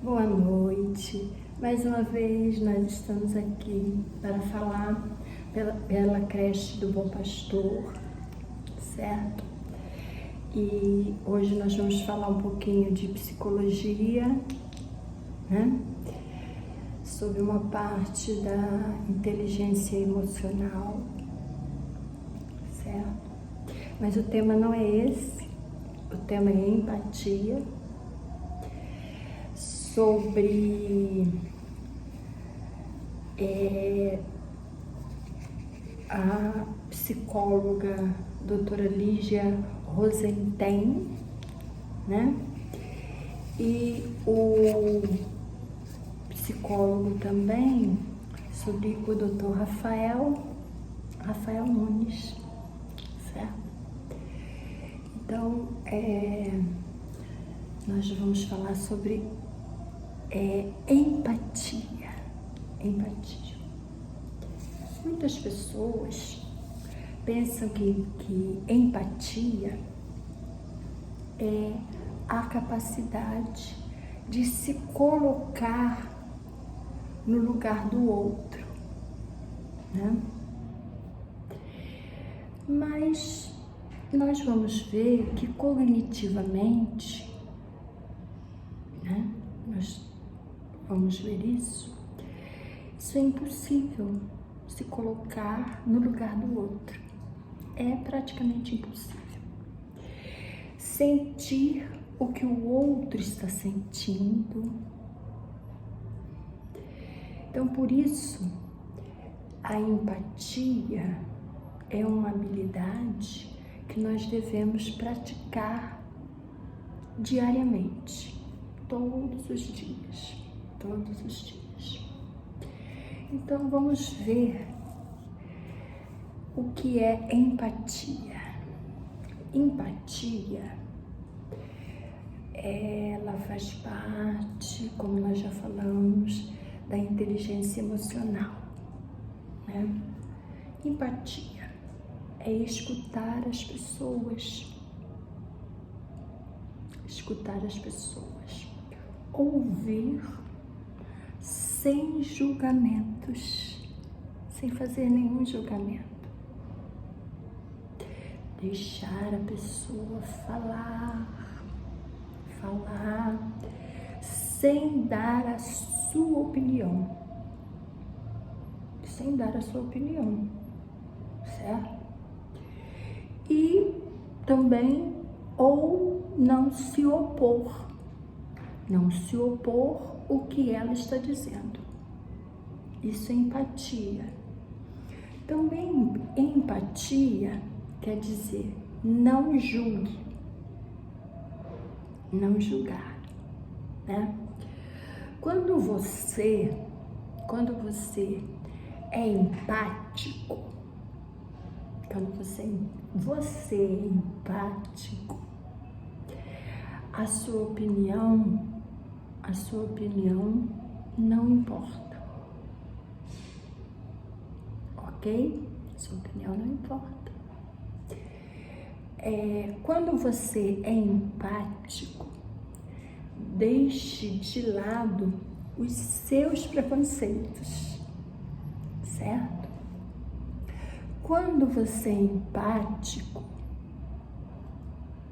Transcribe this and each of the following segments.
Boa noite. Mais uma vez nós estamos aqui para falar pela creche do Bom Pastor, certo? E hoje nós vamos falar um pouquinho de psicologia, né? Sobre uma parte da inteligência emocional, certo? Mas o tema não é esse, o tema é empatia. Sobre a psicóloga doutora Lígia Rosenthal, né? E o psicólogo também, sobre o doutor Rafael Nunes, certo? Então, nós vamos falar sobre empatia. Muitas pessoas pensam que empatia é a capacidade de se colocar no lugar do outro, né? Mas nós vamos ver que cognitivamente, né? Nós vamos ver isso é impossível se colocar no lugar do outro. É praticamente impossível. Sentir o que o outro está sentindo. Então, por isso, a empatia é uma habilidade que nós devemos praticar diariamente, todos os dias. Então, vamos ver o que é empatia. Empatia, ela faz parte, como nós já falamos, da inteligência emocional, né? Empatia é escutar as pessoas, ouvir sem julgamentos, sem fazer nenhum julgamento. Deixar a pessoa falar, sem dar a sua opinião. Certo? E também, ou não se opor o que ela está dizendo. Isso é empatia. Também empatia quer dizer não julgue, não julgar, né? Quando você é empático, a sua opinião não importa, ok? Sua opinião não importa. Quando você é empático, deixe de lado os seus preconceitos, certo? Quando você é empático,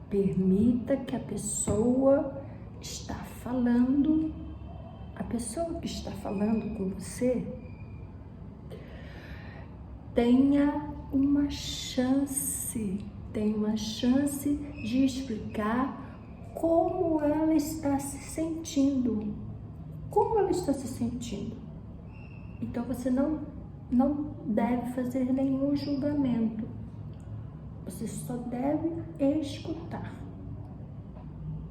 permita que a pessoa que está falando com você tenha uma chance de explicar como ela está se sentindo. Então você não deve fazer nenhum julgamento. Você só deve escutar,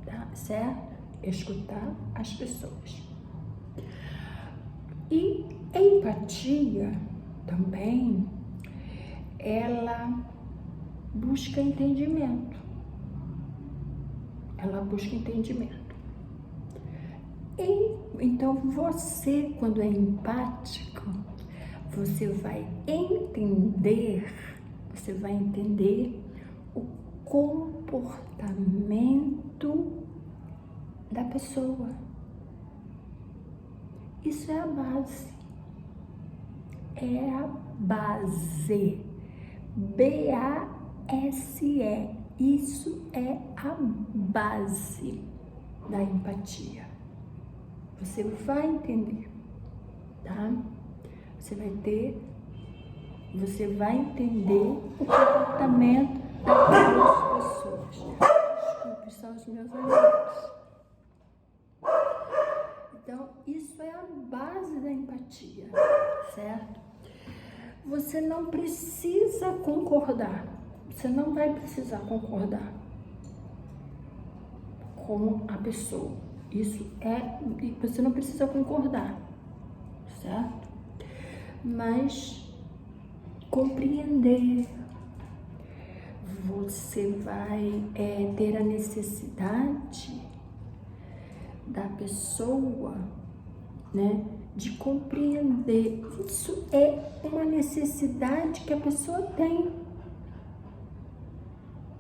tá? Certo? Escutar as pessoas. E empatia também, ela busca entendimento. Então, você, quando é empático, você vai entender o comportamento da pessoa. Isso é a base. É a base. B-A-S-E. Isso é a base da empatia. Você vai entender, tá? Você vai entender o comportamento daquelas pessoas. Desculpe, são os meus amigos. Então, isso é a base da empatia, certo? Você não precisa concordar. Você não vai precisar concordar com a pessoa. Você não precisa concordar, certo? Mas compreender. Você vai ter a necessidade da pessoa, né, de compreender. Isso é uma necessidade que a pessoa tem,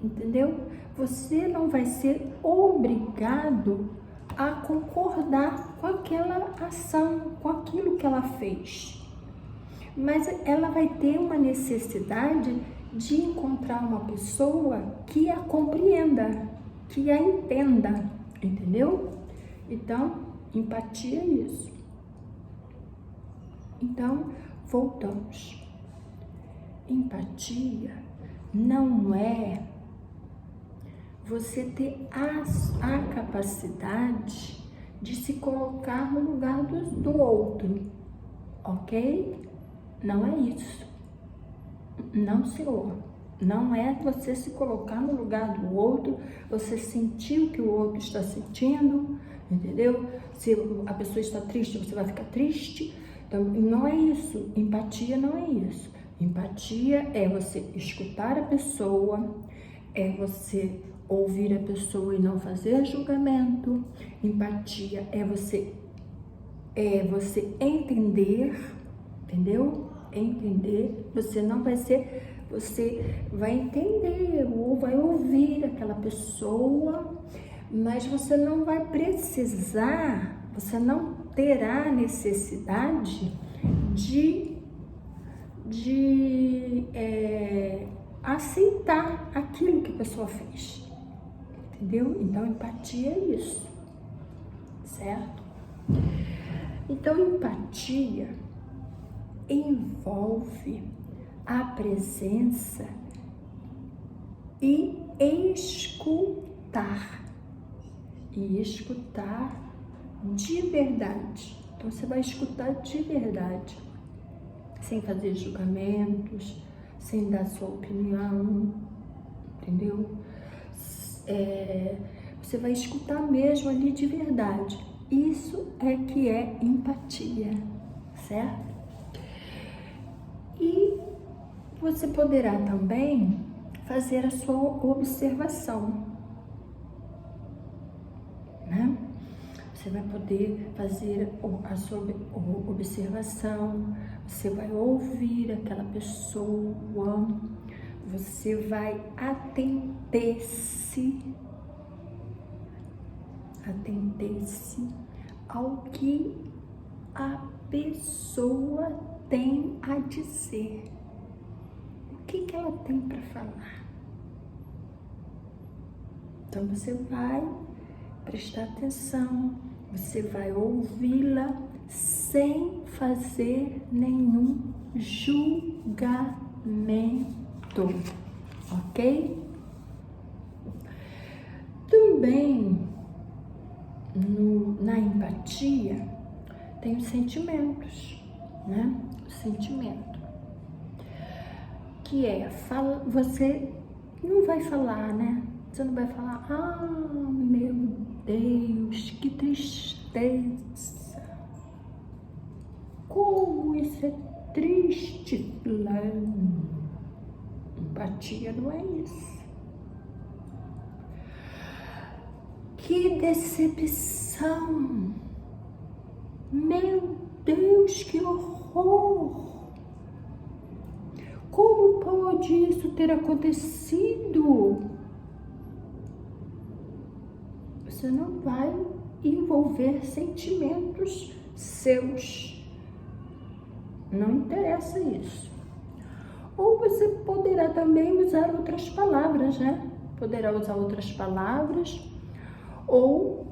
entendeu? Você não vai ser obrigado a concordar com aquela ação, com aquilo que ela fez, mas ela vai ter uma necessidade de encontrar uma pessoa que a compreenda, que a entenda, entendeu? Então, empatia é isso. Então, voltamos. Empatia não é você ter a capacidade de se colocar no lugar do outro, ok? Não é isso. Não, senhor. Não é você se colocar no lugar do outro, você sentir o que o outro está sentindo, entendeu? Se a pessoa está triste, você vai ficar triste. Então, não é isso. Empatia não é isso. Empatia é você escutar a pessoa, é você ouvir a pessoa e não fazer julgamento. Empatia é você entender, entendeu? Entender. Você vai entender ou vai ouvir aquela pessoa, mas você não vai precisar, você não terá necessidade de aceitar aquilo que a pessoa fez, entendeu? Então, empatia é isso, certo? Então, empatia envolve a presença e escutar. E escutar de verdade. Então, você vai escutar de verdade, sem fazer julgamentos, sem dar sua opinião, entendeu? Você vai escutar mesmo ali de verdade. Isso é que é empatia, certo? E você poderá também fazer a sua observação, né? Você vai poder fazer a sua observação, você vai ouvir aquela pessoa, você vai atentar-se ao que a pessoa tem a dizer. O que ela tem para falar? Então, você vai prestar atenção, você vai ouvi-la sem fazer nenhum julgamento, ok? Também, na empatia, tem os sentimentos, né? O sentimento, que você não vai falar, né? Você não vai falar, meu Deus, que tristeza, como isso é triste, fulano. Empatia não é isso. Que decepção, meu Deus, que horror. Como pode isso ter acontecido? Você não vai envolver sentimentos seus. Não interessa isso. Ou você poderá também usar outras palavras, né? Poderá usar outras palavras ou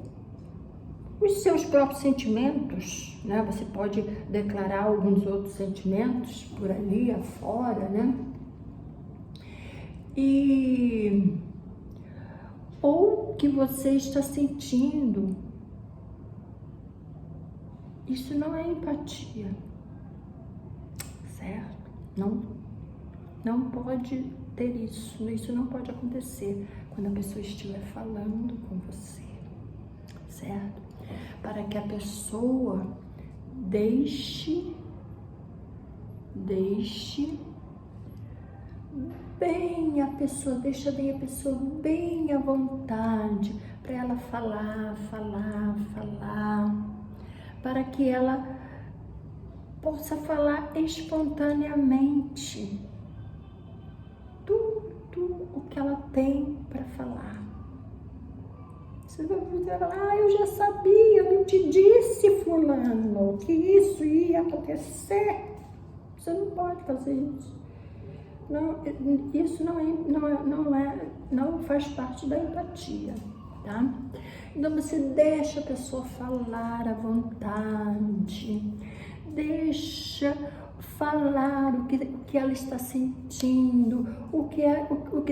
os seus próprios sentimentos, né? Você pode declarar alguns outros sentimentos por ali afora, né? Ou que você está sentindo. Isso não é empatia, certo? Não pode ter isso. Isso não pode acontecer quando a pessoa estiver falando com você, certo? Para que a pessoa deixe bem a pessoa, deixa bem a pessoa bem à vontade, para ela falar, para que ela possa falar espontaneamente tudo o que ela tem para falar. Você vai falar, eu já sabia, eu te disse, fulano, que isso ia acontecer. Você não pode fazer isso. Não, isso não faz parte da empatia, tá? Então você deixa a pessoa falar à vontade, deixa falar o que ela está sentindo, o que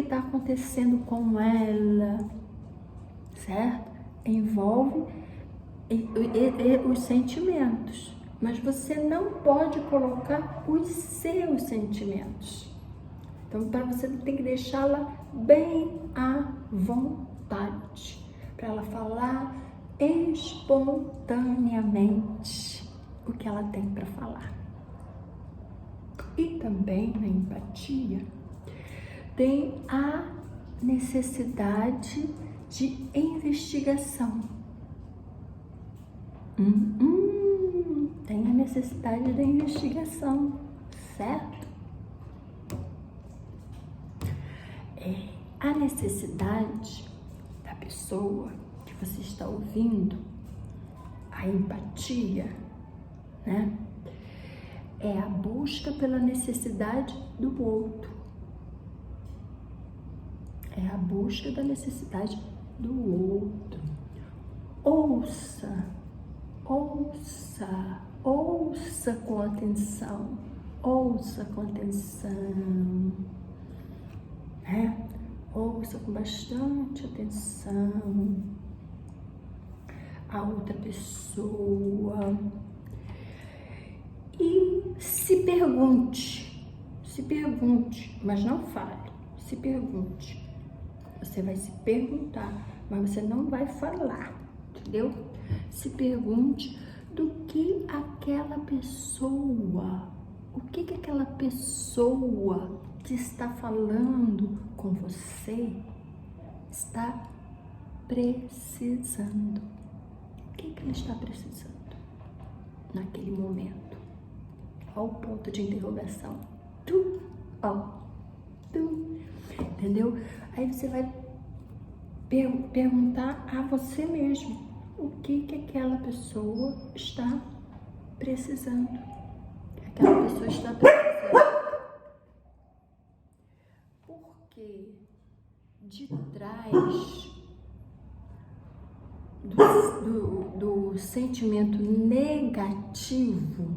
está acontecendo com ela, certo? Envolve os sentimentos, mas você não pode colocar os seus sentimentos. Então, para você tem que deixá-la bem à vontade, para ela falar espontaneamente o que ela tem para falar. E também na empatia tem a necessidade de investigação. Tem a necessidade da investigação, certo? A necessidade da pessoa que você está ouvindo, a empatia, né? É a busca pela necessidade do outro. É a busca da necessidade do outro. Ouça com atenção. Ouça com atenção. Né? Ouça com bastante atenção a outra pessoa e se pergunte, mas não fale, se pergunte. Você vai se perguntar, mas você não vai falar, entendeu? Se pergunte do que aquela pessoa, o que aquela pessoa que está falando com você está precisando. O que ela está precisando naquele momento? Olha o ponto de interrogação. Entendeu? Aí você vai perguntar a você mesmo o que aquela pessoa está precisando. Aquela pessoa está precisando. Porque de trás do sentimento negativo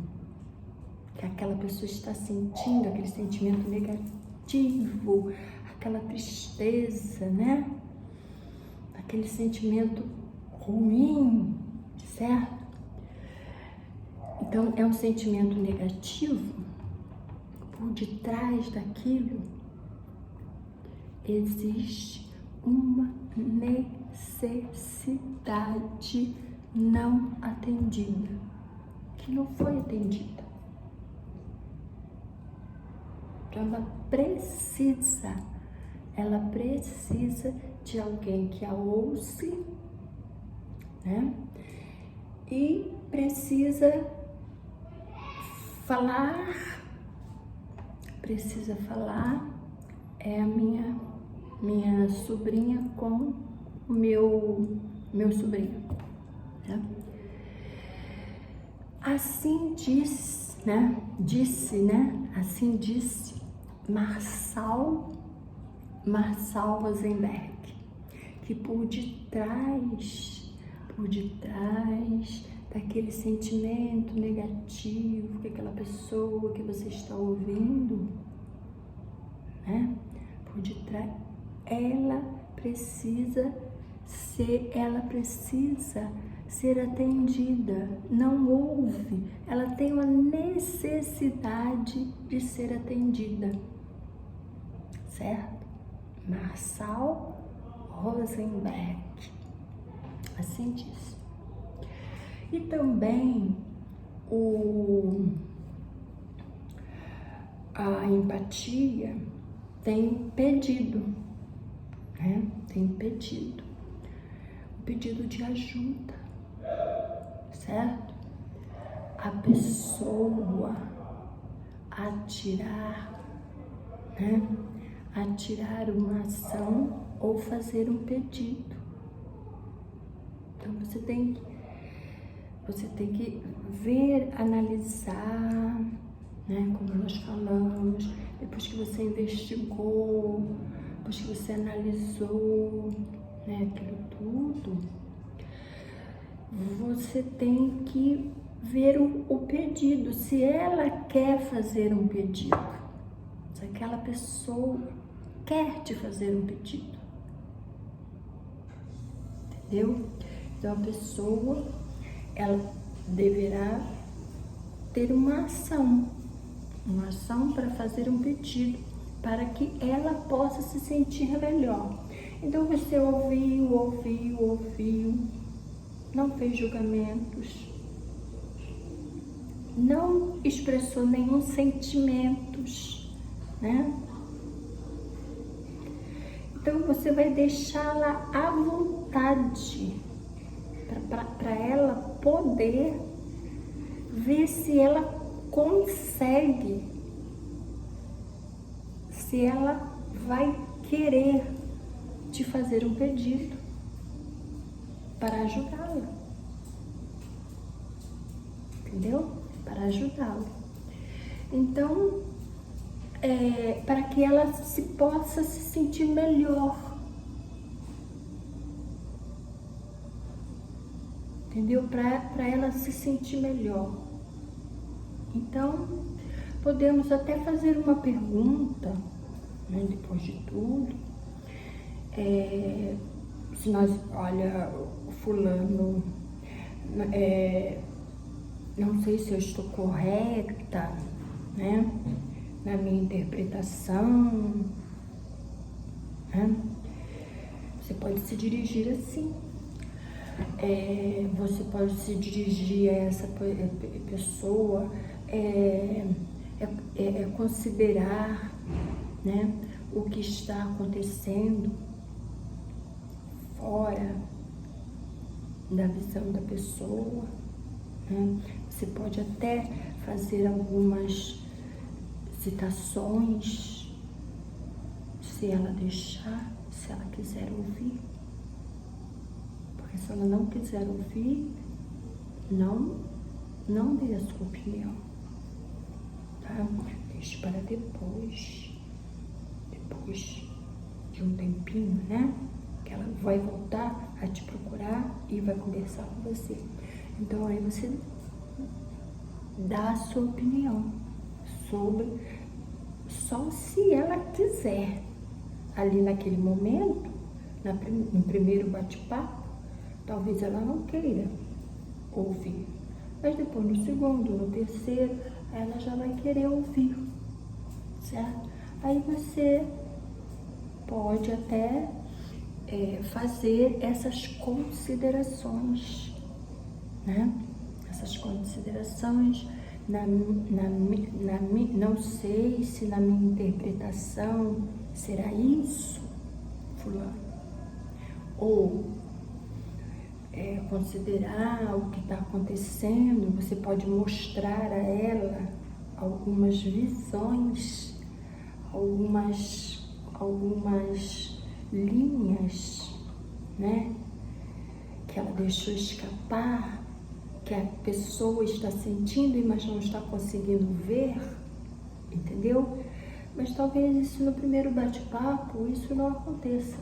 que aquela pessoa está sentindo, aquele sentimento negativo, aquela tristeza, né? Aquele sentimento ruim, certo? Então, é um sentimento negativo. Por detrás daquilo existe uma necessidade não atendida, que não foi atendida. Ela precisa de alguém que a ouça, né? E precisa falar, é a minha sobrinha com o meu sobrinho, né? Assim disse, assim disse Marshall Rosenberg, que por detrás daquele sentimento negativo que aquela pessoa que você está ouvindo, né? Por detrás, ela precisa ser atendida. Não ouve, ela tem uma necessidade de ser atendida, certo? Marshall Rosenberg, assim diz. E também a empatia tem pedido, né? Tem pedido, o pedido de ajuda, certo? A pessoa atirar, né? Atirar uma ação ou fazer um pedido. Então você tem que ver, analisar, né? Como nós falamos, depois que você investigou, depois que você analisou, né? Aquilo tudo, você tem que ver o pedido, se ela quer fazer um pedido, se aquela pessoa quer te fazer um pedido, entendeu? Então a pessoa, ela deverá ter uma ação para fazer um pedido, para que ela possa se sentir melhor. Então você ouviu, não fez julgamentos, não expressou nenhum sentimentos, né? Então você vai deixá-la à vontade para ela poder ver se ela consegue, se ela vai querer te fazer um pedido para ajudá-la, entendeu? Para ajudá-la. Então, para que ela possa se sentir melhor, entendeu? Para ela se sentir melhor. Então, podemos até fazer uma pergunta, né, depois de tudo, se nós, olha, fulano, não sei se eu estou correta, né, na minha interpretação, né? Você pode se dirigir assim. Você pode se dirigir a essa pessoa, considerar, né, o que está acontecendo fora da visão da pessoa, né? Você pode até fazer algumas citações, se ela deixar, se ela quiser ouvir. Porque se ela não quiser ouvir, não dê a sua opinião, tá? Deixe para depois de um tempinho, né? Que ela vai voltar a te procurar e vai conversar com você. Então aí você dá a sua opinião sobre, só se ela quiser. Ali naquele momento, no primeiro bate-papo, talvez ela não queira ouvir, mas depois no segundo, no terceiro, ela já vai querer ouvir, certo? Aí você pode até fazer essas considerações, né? Essas considerações, não sei se na minha interpretação será isso, fulano, ou considerar o que está acontecendo. Você pode mostrar a ela algumas visões, algumas linhas, né, que que ela deixou escapar, que a pessoa está sentindo, mas não está conseguindo ver, entendeu? Mas talvez isso no primeiro bate-papo, isso não aconteça.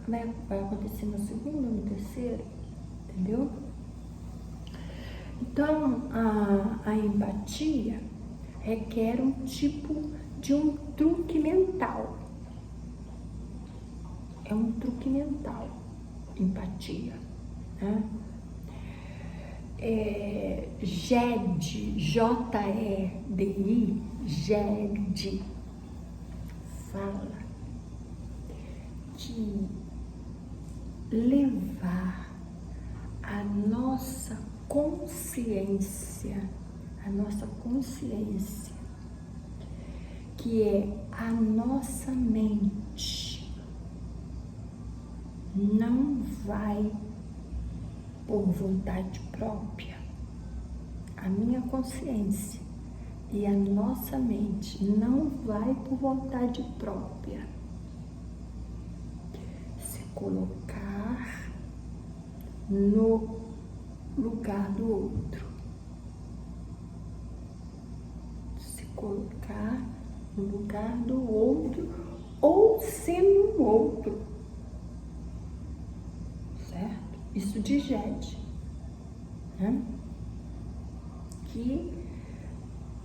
Vai acontecer no segundo, no terceiro, entendeu? Então, a empatia requer um tipo de um truque mental. É um truque mental, empatia, né? GEDI, J-E-D-I, GEDI, fala de levar a nossa consciência, que é a nossa mente, não vai por vontade própria. A minha consciência e a nossa mente não vai por vontade própria se colocar no lugar do outro. Se colocar no lugar do outro ou sendo um outro. Certo? Isso de GEDI, né? Que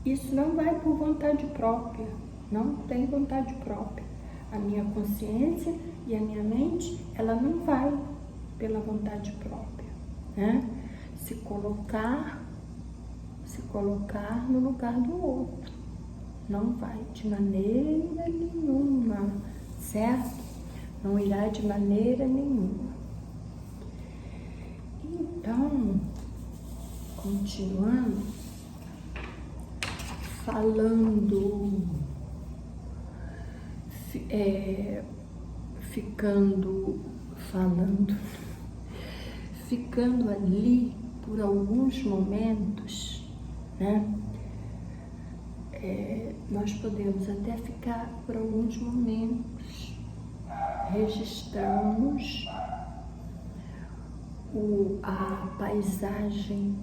isso não vai por vontade própria, não tem vontade própria. A minha consciência e a minha mente, ela não vai pela vontade própria, né? Se colocar no lugar do outro, não vai de maneira nenhuma, certo? Não irá de maneira nenhuma. Então, continuando, ficando ali por alguns momentos, né? Nós podemos até ficar por alguns momentos, registramos a paisagem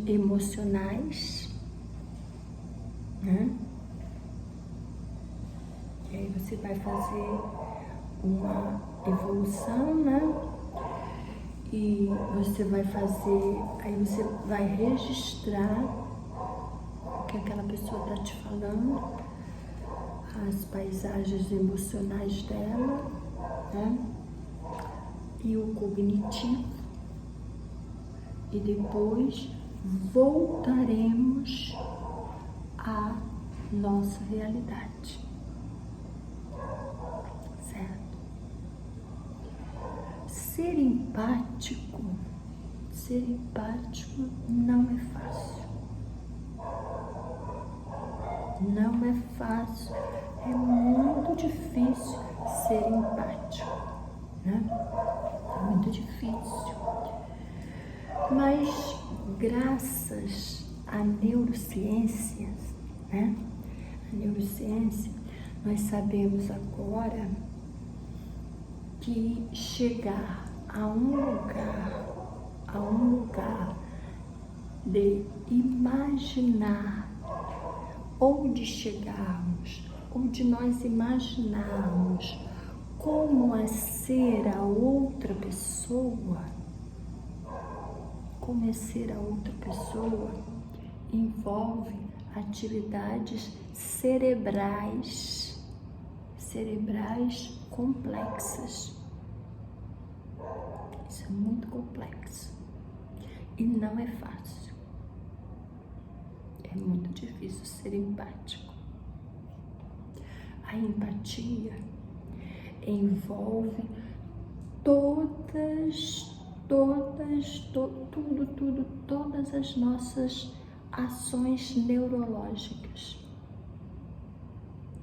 emocionais, né? E aí você vai fazer uma evolução, né? E você vai registrar o que aquela pessoa está te falando, as paisagens emocionais dela, né? E o cognitivo. E depois voltaremos à nossa realidade. Certo? Ser empático não é fácil. Não é fácil, é muito difícil ser empático, né? É muito difícil. Mas graças à neurociência, né? A neurociência, nós sabemos agora que chegar a um lugar de imaginar, ou de chegarmos, ou de nós imaginarmos como é ser a outra pessoa, envolve atividades cerebrais complexas. Isso é muito complexo e não é fácil. É muito difícil ser empático. A empatia envolve todas as nossas ações neurológicas.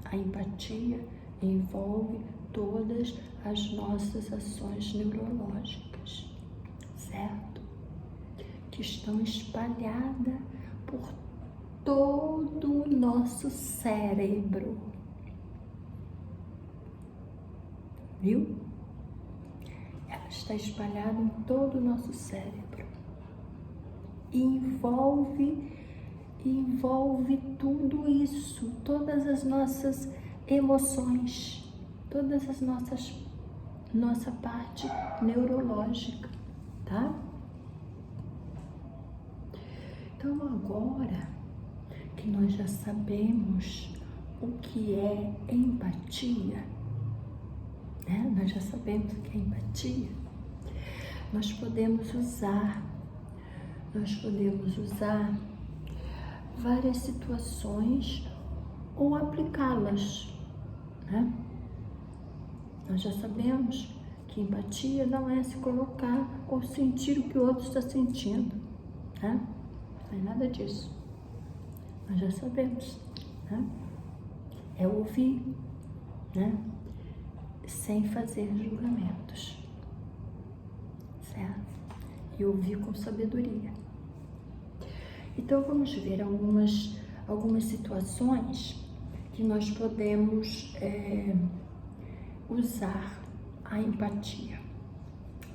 A empatia envolve todas as nossas ações neurológicas, certo? Que estão espalhadas por todo o nosso cérebro. Viu? Elas está espalhado em todo o nosso cérebro. E envolve tudo isso, todas as nossas emoções, todas as nossa parte neurológica, tá? Então agora que nós já sabemos o que é empatia, né? Nós já sabemos o que é empatia, nós podemos usar várias situações ou aplicá-las, né? Nós já sabemos que empatia não é se colocar ou sentir o que o outro está sentindo, né? Não é nada disso. Nós já sabemos, né? É ouvir, né? Sem fazer julgamentos, certo? E ouvir com sabedoria. Então vamos ver algumas situações que nós podemos usar a empatia,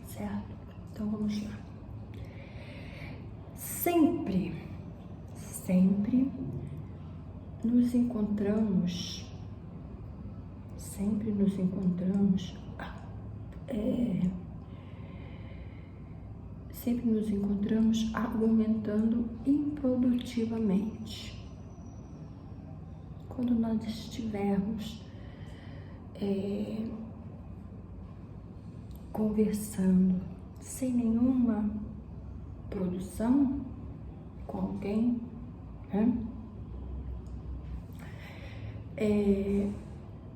certo? Então vamos lá. Sempre nos encontramos argumentando improdutivamente. Quando nós estivermos conversando sem nenhuma produção com alguém, né?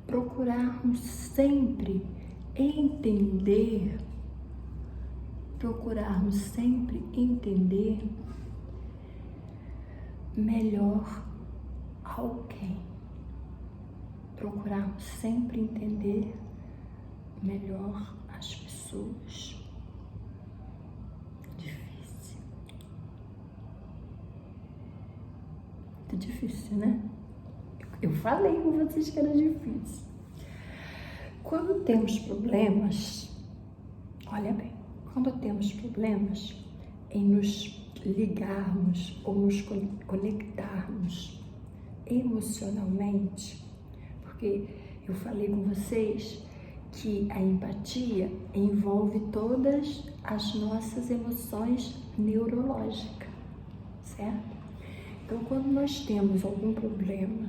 Procurarmos sempre entender melhor alguém. Procurarmos sempre entender melhor as pessoas. Difícil. Muito difícil, né? Eu falei com vocês que era difícil. Quando temos problemas, olha bem, quando temos problemas em nos ligarmos ou nos conectarmos emocionalmente, porque eu falei com vocês que a empatia envolve todas as nossas emoções neurológicas, certo? Então, quando nós temos algum problema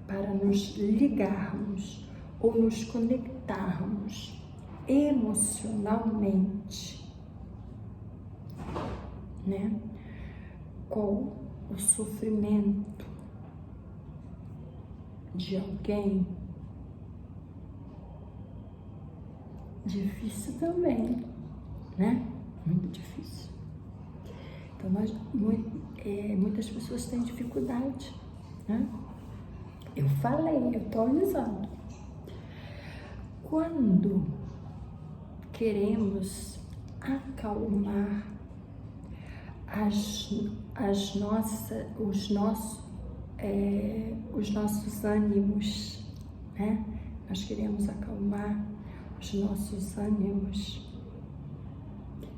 para nos ligarmos ou nos conectarmos emocionalmente, né, com o sofrimento de alguém, difícil também, né? Muito difícil. Então, muitas pessoas têm dificuldade, né? Eu falei, eu estou avisando. Quando queremos acalmar os nossos ânimos, né? Nós queremos acalmar os nossos ânimos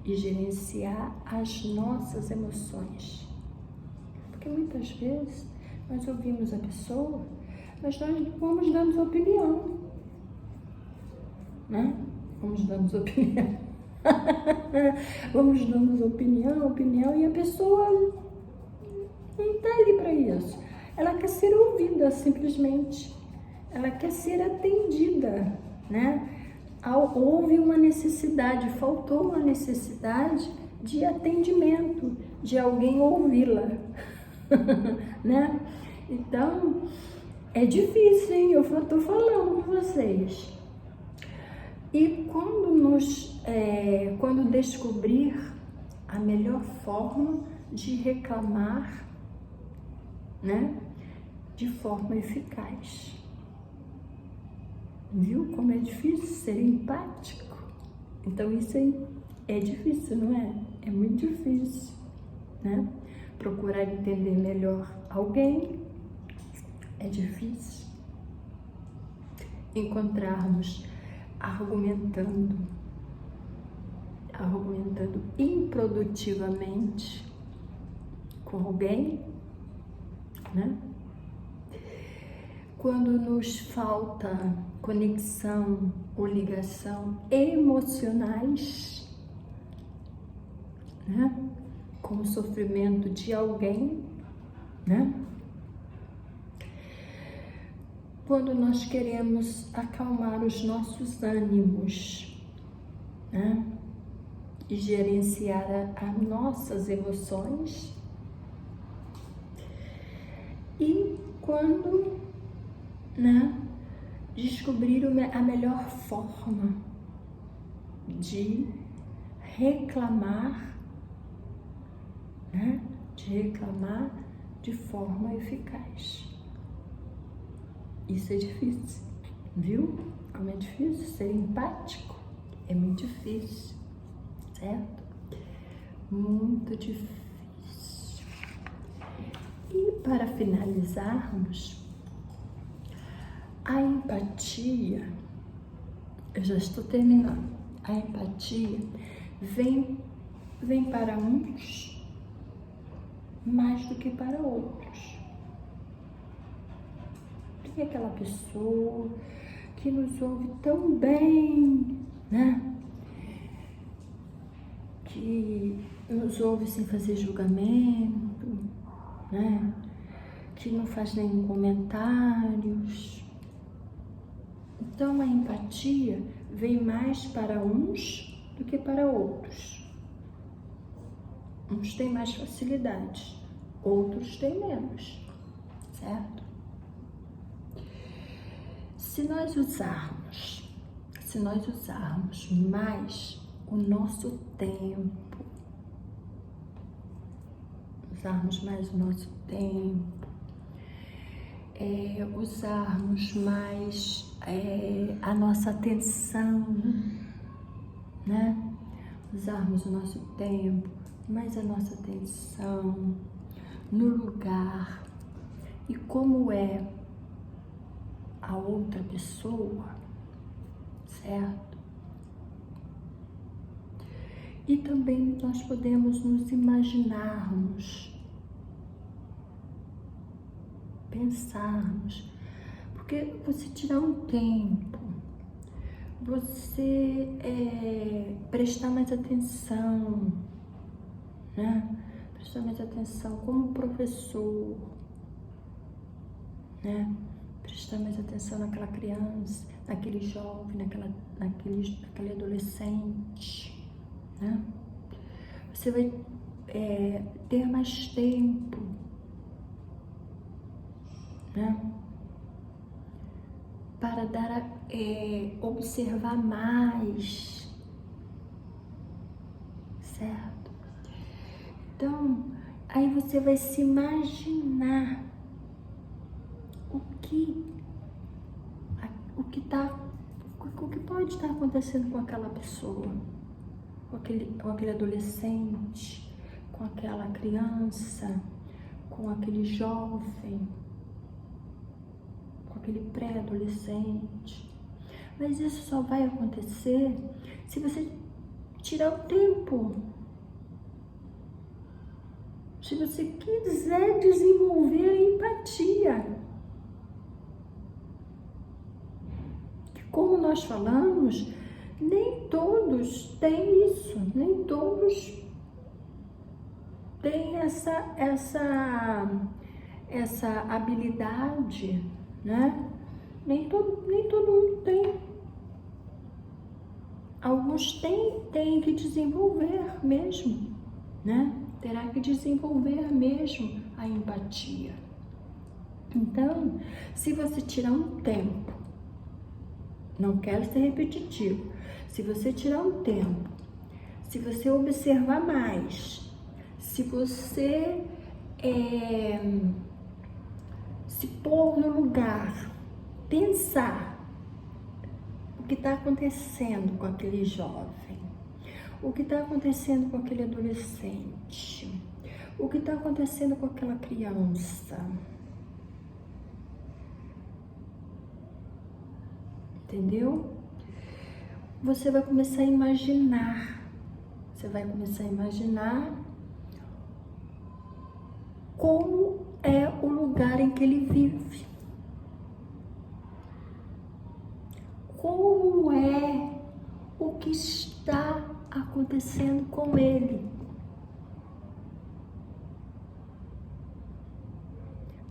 e gerenciar as nossas emoções. Porque muitas vezes nós ouvimos a pessoa, mas nós vamos dando opinião, né? Vamos dando opinião. Vamos dando opinião, e a pessoa não está ali para isso. Ela quer ser ouvida, simplesmente. Ela quer ser atendida, né? Houve uma necessidade, faltou uma necessidade de atendimento, de alguém ouvi-la, né? Então, é difícil, hein? Eu estou falando com vocês. E quando descobrir a melhor forma de reclamar, né, de forma eficaz. Viu como é difícil ser empático? Então isso aí é difícil, não é? É muito difícil, né? Procurar entender melhor alguém é difícil. Encontrarmos argumentando argumentando improdutivamente com alguém, né? Quando nos falta conexão ou ligação emocionais, né? Com o sofrimento de alguém, né? Quando nós queremos acalmar os nossos ânimos, né? E gerenciar as nossas emoções. E quando, né, descobrir a melhor forma de reclamar, né, de forma eficaz. Isso é difícil, viu? Como é difícil ser empático, é muito difícil, certo? Muito difícil. E para finalizarmos, a empatia, eu já estou terminando, a empatia vem para uns mais do que para outros. Tem aquela pessoa que nos ouve tão bem, né? Que nos ouve sem fazer julgamento, né? Que não faz nenhum comentários. Então a empatia vem mais para uns do que para outros. Uns têm mais facilidade, outros têm menos, certo? Se nós usarmos mais o nosso tempo, usarmos mais a nossa atenção, né? Usarmos o nosso tempo, mais a nossa atenção no lugar e como é a outra pessoa, certo? E também nós podemos nos imaginarmos, pensarmos, porque você tirar um tempo, você prestar mais atenção, né? Prestar mais atenção como professor, né? Prestar mais atenção naquela criança, naquele jovem, naquele adolescente, né? Você vai ter mais tempo, né? Para observar mais, certo? Então, aí você vai se imaginar o que pode estar acontecendo com aquela pessoa, com aquele adolescente, com aquela criança, com aquele jovem, com aquele pré-adolescente. Mas isso só vai acontecer se você tirar o tempo. Se você quiser desenvolver a empatia. Como nós falamos, nem todos têm isso, nem todos têm essa habilidade, né? Nem todo mundo tem. Alguns têm que desenvolver mesmo, né? Terá que desenvolver mesmo a empatia. Então, se você tirar um tempo, não quero ser repetitivo, se você tirar um tempo, se você observar mais, se você se pôr no lugar, pensar o que está acontecendo com aquele jovem, o que está acontecendo com aquele adolescente, o que está acontecendo com aquela criança. Entendeu? Você vai começar a imaginar Você vai começar a imaginar como é o lugar em que ele vive. Como é o que está acontecendo com ele.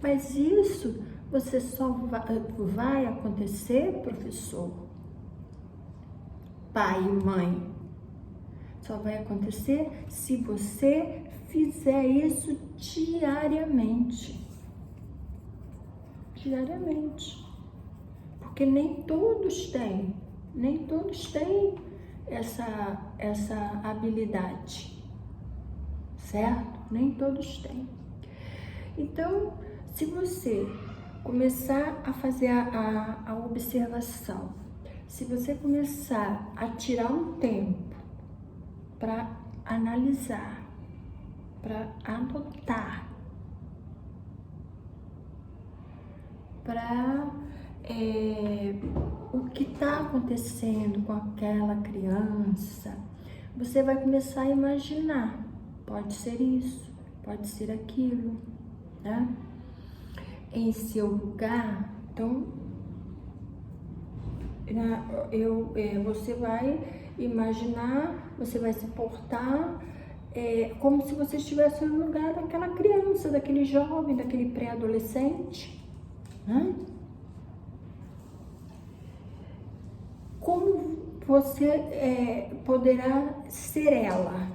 Mas isso você só vai acontecer, professor, pai e mãe, só vai acontecer se você fizer isso diariamente. Diariamente. Porque nem todos têm essa habilidade, certo? Nem todos têm. Então, se você começar a fazer a observação, se você começar a tirar um tempo para analisar, para anotar, para o que está acontecendo com aquela criança, você vai começar a imaginar, pode ser isso, pode ser aquilo, né? Em seu lugar, então, você vai imaginar, você vai se portar como se você estivesse no lugar daquela criança, daquele jovem, daquele pré-adolescente, né? Como você poderá ser ela?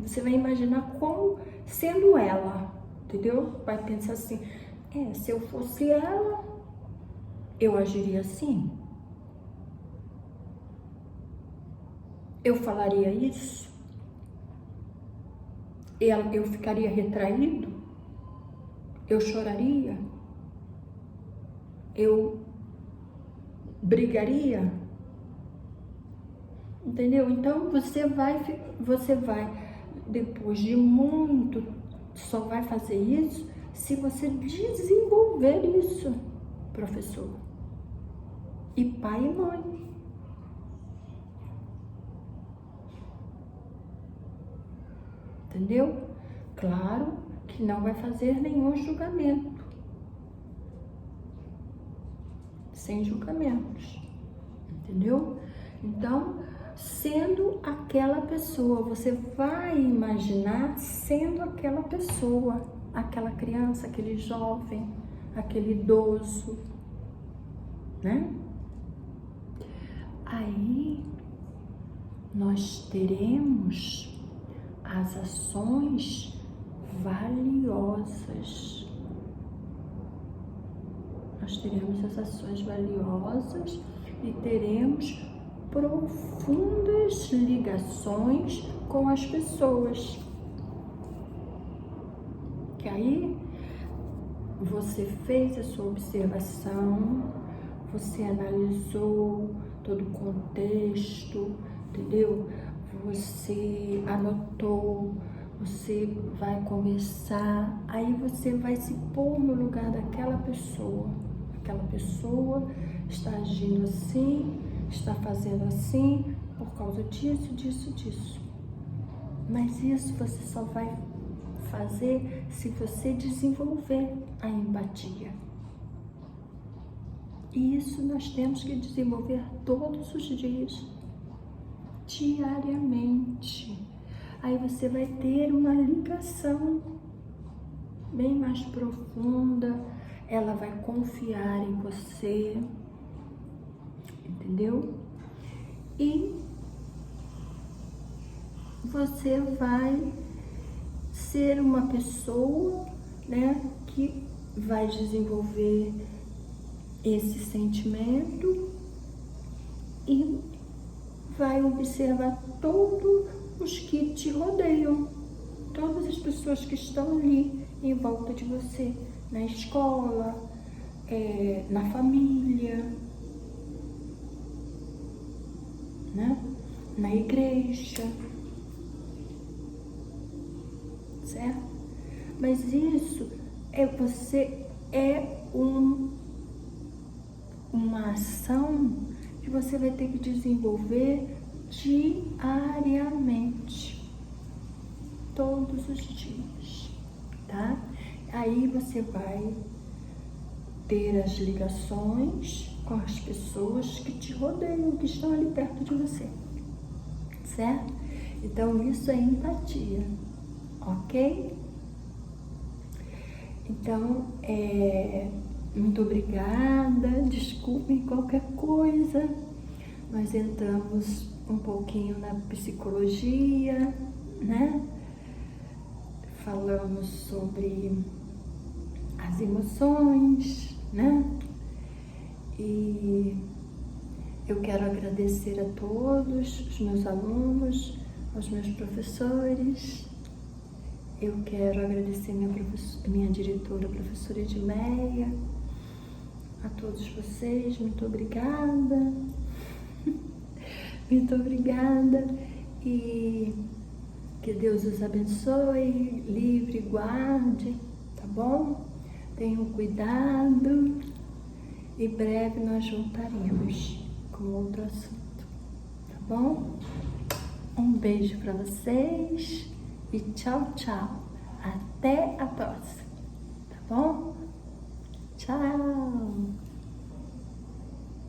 Você vai imaginar como sendo ela, entendeu? Vai pensar assim, se eu fosse ela, eu agiria assim? Eu falaria isso? Eu ficaria retraído? Eu choraria? Eu brigaria? Entendeu? Então você vai, depois de muito, só vai fazer isso se você desenvolver isso, professor, e pai e mãe. Entendeu? Claro que não vai fazer nenhum julgamento. Sem julgamentos. Entendeu? Então, sendo aquela pessoa, você vai imaginar sendo aquela pessoa, aquela criança, aquele jovem, aquele idoso, né? Aí nós teremos as ações valiosas. Nós teremos as ações valiosas e teremos profundas ligações com as pessoas. Que aí você fez a sua observação, você analisou todo o contexto, entendeu? Você anotou, você vai conversar, aí você vai se pôr no lugar daquela pessoa. Aquela pessoa está agindo assim, está fazendo assim, por causa disso, disso, disso. Mas isso você só vai fazer se você desenvolver a empatia. E isso nós temos que desenvolver todos os dias, diariamente. Aí você vai ter uma ligação bem mais profunda, ela vai confiar em você, entendeu? E você vai ser uma pessoa, né, que vai desenvolver esse sentimento e vai observar todos os que te rodeiam, todas as pessoas que estão ali em volta de você, na escola, na família, né? Na igreja, certo? Mas isso é uma ação que você vai ter que desenvolver diariamente. todos os dias, tá? Aí você vai ter as ligações com as pessoas que te rodeiam, que estão ali perto de você, certo? Então isso é empatia, ok? Então, muito obrigada, desculpem qualquer coisa. Nós entramos um pouquinho na psicologia, né? Falamos sobre as emoções, né? E eu quero agradecer a todos os meus alunos, aos meus professores. Eu quero agradecer minha diretora, a professora Edmeia, a todos vocês, muito obrigada. Muito obrigada e que Deus os abençoe, livre, guarde, tá bom? Tenham cuidado e breve nós voltaremos com outro assunto, tá bom? Um beijo para vocês e tchau, tchau. Até a próxima, tá bom? Tchau!